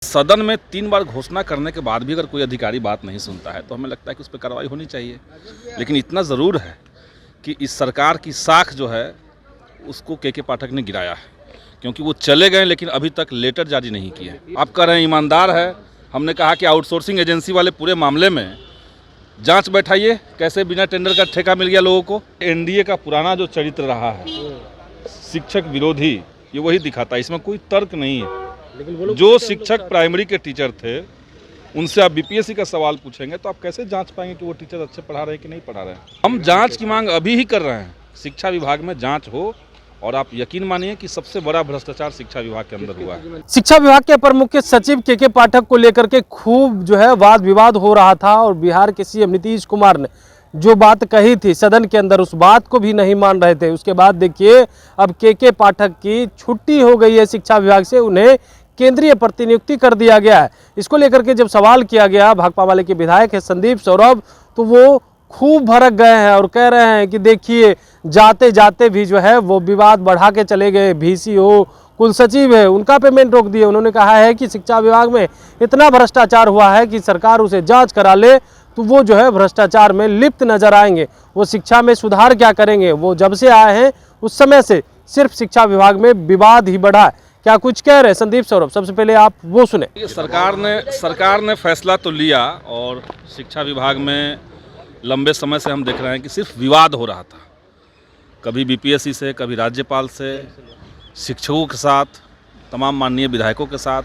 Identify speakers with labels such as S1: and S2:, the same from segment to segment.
S1: सदन में 3 बार घोषणा करने के बाद भी अगर कोई अधिकारी बात नहीं सुनता है तो हमें लगता है कि उस पर कार्रवाई होनी चाहिए। लेकिन इतना ज़रूर है कि इस सरकार की साख जो है उसको के पाठक ने गिराया है, क्योंकि वो चले गए लेकिन अभी तक लेटर जारी नहीं किए। आप कह रहे हैं ईमानदार है, हमने कहा कि आउटसोर्सिंग एजेंसी वाले पूरे मामले में जांच बैठाइए, कैसे बिना टेंडर का ठेका मिल गया लोगों को। एनडीए का पुराना जो चरित्र रहा है शिक्षक विरोधी, ये वही दिखाता है, इसमें कोई तर्क नहीं है। लेकिन जो शिक्षक प्राइमरी के टीचर थे उनसे आप बीपीएससी का सवाल पूछेंगे तो आप कैसे जांच पाएंगे कि वो टीचर अच्छे पढ़ा रहे हैं कि नहीं पढ़ा रहे हैं। हम जांच की मांग अभी ही कर रहे हैं, शिक्षा विभाग में जांच हो, और आप यकीन मानिए कि सबसे बड़ा भ्रष्टाचार शिक्षा विभाग के अंदर हुआ है।
S2: शिक्षा विभाग के अपर मुख्य सचिव के पाठक को लेकर के खूब जो है वाद विवाद हो रहा था, और बिहार के सीएम नीतीश कुमार ने जो बात कही थी सदन के अंदर उस बात को भी नहीं मान रहे थे। उसके बाद देखिए अब के पाठक की छुट्टी हो गई है शिक्षा विभाग से, उन्हें केंद्रीय प्रतिनियुक्ति कर दिया गया है। इसको लेकर के जब सवाल किया गया भाकपा वाले के विधायक है संदीप सौरभ, तो वो खूब भड़क गए हैं और कह रहे हैं कि देखिए जाते जाते भी जो है वो विवाद बढ़ा के चले गए। VC हो, कुल सचिव है, उनका पेमेंट रोक दिए। उन्होंने कहा है कि शिक्षा विभाग में इतना भ्रष्टाचार हुआ है कि सरकार उसे जांच करा ले तो वो जो है भ्रष्टाचार में लिप्त नजर आएंगे। वो शिक्षा में सुधार क्या करेंगे, वो जब से आए हैं उस समय से सिर्फ शिक्षा विभाग में विवाद ही बढ़ा है। क्या कुछ कह रहे हैं संदीप सौरभ, सबसे पहले आप वो सुने।
S1: सरकार ने फैसला तो लिया, और शिक्षा विभाग में लंबे समय से हम देख रहे हैं कि सिर्फ विवाद हो रहा था, कभी बीपीएससी से, कभी राज्यपाल से, शिक्षकों के साथ, तमाम माननीय विधायकों के साथ,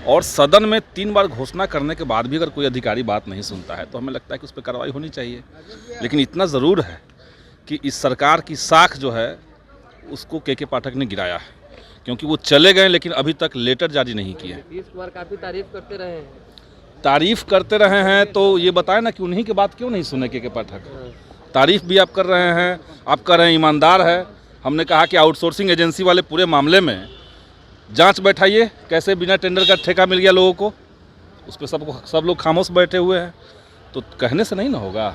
S1: और सदन में 3 बार घोषणा करने के बाद भी अगर कोई अधिकारी बात नहीं सुनता है तो हमें लगता है कि उस पर कार्रवाई होनी चाहिए। लेकिन इतना ज़रूर है कि इस सरकार की साख जो है उसको के पाठक ने गिराया है, क्योंकि वो चले गए लेकिन अभी तक लेटर जारी नहीं किए।
S3: नीतीश कुमार काफ़ी
S1: तारीफ करते रहे हैं तो ये बताएं ना कि उन्हीं की बात क्यों नहीं सुने के पाठक। तारीफ भी आप कर रहे हैं, आप कह रहे हैं ईमानदार है, हमने कहा कि आउटसोर्सिंग एजेंसी वाले पूरे मामले में जांच बैठाइए, कैसे बिना टेंडर का ठेका मिल गया लोगों को। उस पर सब लोग खामोश बैठे हुए हैं, तो कहने से नहीं ना होगा।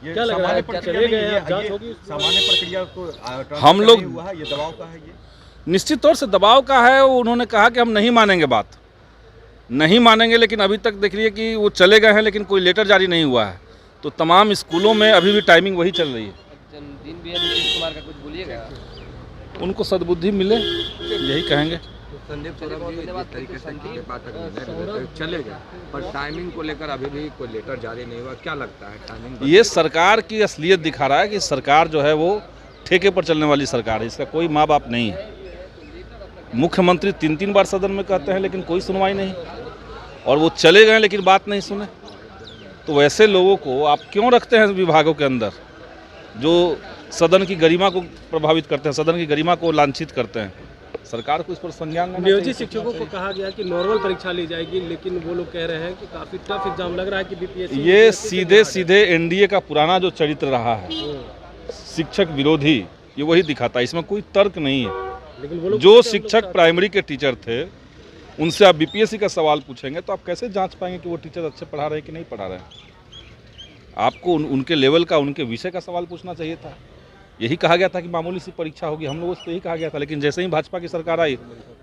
S2: क्या लग रहा है, चले गए हैं, जांच होगी?
S4: सामान्य प्रक्रिया को
S1: हम लोग
S4: ये दबाव का है, ये
S1: निश्चित तौर से दबाव का है। उन्होंने कहा कि हम नहीं मानेंगे, बात नहीं मानेंगे, लेकिन अभी तक देख रही है कि वो चले गए हैं लेकिन कोई लेटर जारी नहीं हुआ है। तो तमाम स्कूलों में अभी भी टाइमिंग वही चल रही है।
S3: जन्मदिन भी है नीतीश कुमार का, कुछ बोलिएगा?
S1: उनको सद्बुद्धि मिले, यही कहेंगे।
S4: संदीप सौरभ जी जिस तरीके से के पाठक चले गए, पर टाइमिंग को लेकर अभी भी कोई लेटर जारी नहीं हुआ, क्या लगता है टाइमिंग?
S1: ये सरकार की असलियत दिखा रहा है कि सरकार जो है वो ठेके पर चलने वाली सरकार है, इसका कोई माँ बाप नहीं है। मुख्यमंत्री 3 बार सदन में कहते हैं लेकिन कोई सुनवाई नहीं, और वो चले गए लेकिन बात नहीं सुने। तो वैसे लोगों को आप क्यों रखते हैं विभागों के अंदर जो सदन की गरिमा को प्रभावित करते हैं, सदन की गरिमा को लांछित करते हैं? सरकार को इस पर संज्ञान लेना चाहिए।
S2: नियोजित शिक्षकों को कहा गया कि नॉर्मल परीक्षा ली जाएगी, लेकिन वो लोग कह रहे हैं कि काफी टफ एग्जाम लग रहा है कि बीपीएससी।
S1: ये सीधे एनडीए का पुराना जो चरित्र रहा है शिक्षक विरोधी, ये वही दिखाता है, इसमें कोई तर्क नहीं है। लेकिन जो शिक्षक प्राइमरी के टीचर थे उनसे आप बीपीएससी का सवाल पूछेंगे तो आप कैसे जांच पाएंगे कि वो टीचर अच्छे पढ़ा रहे हैं कि नहीं पढ़ा रहे हैं। आपको उनके लेवल का, उनके विषय का सवाल पूछना चाहिए था। यही कहा गया था कि मामूली सी परीक्षा होगी, हम लोगों से यही कहा गया था। लेकिन जैसे ही भाजपा की सरकार आई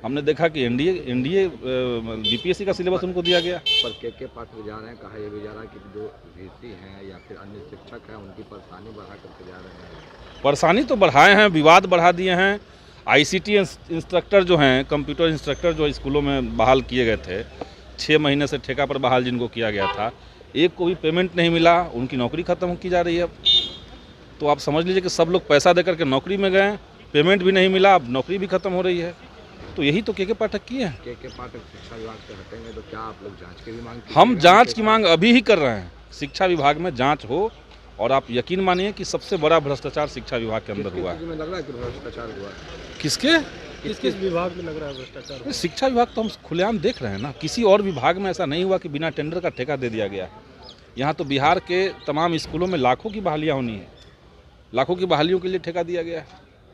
S1: हमने देखा कि एनडीए बीपीएससी का सिलेबस उनको दिया गया।
S4: पर के पाठक जा रहे हैं, कहा यह भी जा रहा है कि जो VC हैं या फिर अन्य शिक्षक हैं उनकी परेशानी बढ़ा करके जा रहे हैं।
S1: परेशानी तो बढ़ाए हैं, विवाद बढ़ा दिए हैं। ICT इंस्ट्रक्टर जो हैं, कंप्यूटर इंस्ट्रक्टर जो स्कूलों में बहाल किए गए थे, 6 महीने से ठेका पर बहाल जिनको किया गया था, एक को भी पेमेंट नहीं मिला, उनकी नौकरी खत्म की जा रही है। अब तो आप समझ लीजिए कि सब लोग पैसा देकर के नौकरी में गए, पेमेंट भी नहीं मिला, अब नौकरी भी खत्म हो रही है। तो यही तो के पाठक किए हैं।
S4: के पाठक शिक्षा विभाग से हटेंगे तो क्या आप लोग जांच की भी मांग?
S1: हम जांच की मांग अभी ही कर रहे हैं, शिक्षा विभाग में जांच हो, और आप यकीन मानिए कि सबसे बड़ा भ्रष्टाचार शिक्षा विभाग के अंदर हुआ है।
S4: लग रहा है कि भ्रष्टाचार हुआ है?
S1: किसके?
S2: किस विभाग में लग रहा है भ्रष्टाचार?
S1: शिक्षा विभाग तो हम खुलेआम देख रहे हैं ना, किसी और विभाग में ऐसा नहीं हुआ कि बिना टेंडर का ठेका दे दिया गया। यहाँ तो बिहार के तमाम स्कूलों में लाखों की बहालियाँ होनी है, लाखों की बहालियों के लिए ठेका दिया गया है,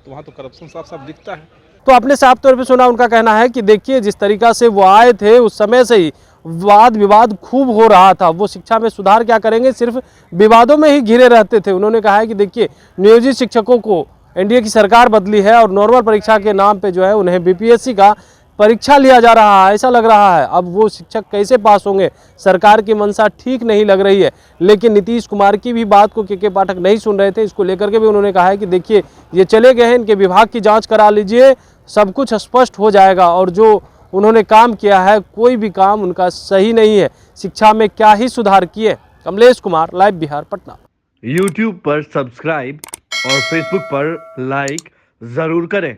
S1: तो वहाँ तो करप्शन साफ साफ दिखता है।
S2: तो आपने साफ तौर पे सुना, उनका कहना है कि देखिए जिस तरीका से वो आए थे उस समय से ही वाद विवाद खूब हो रहा था। वो शिक्षा में सुधार क्या करेंगे, सिर्फ विवादों में ही घिरे रहते थे। उन्होंने कहा है कि देखिए नियोजित शिक्षकों को एनडीए की सरकार बदली है और नॉर्मल परीक्षा के नाम पे जो है उन्हें बीपीएससी का परीक्षा लिया जा रहा है, ऐसा लग रहा है। अब वो शिक्षक कैसे पास होंगे, सरकार की मंशा ठीक नहीं लग रही है। लेकिन नीतीश कुमार की भी बात को के पाठक नहीं सुन रहे थे। इसको लेकर के भी उन्होंने कहा है कि देखिए ये चले गए हैं, इनके विभाग की जांच करा लीजिए, सब कुछ स्पष्ट हो जाएगा। और जो उन्होंने काम किया है, कोई भी काम उनका सही नहीं है। शिक्षा में क्या ही सुधार किए। कमलेश कुमार, लाइव बिहार, पटना।
S5: YouTube पर सब्सक्राइब और Facebook पर लाइक जरूर करें।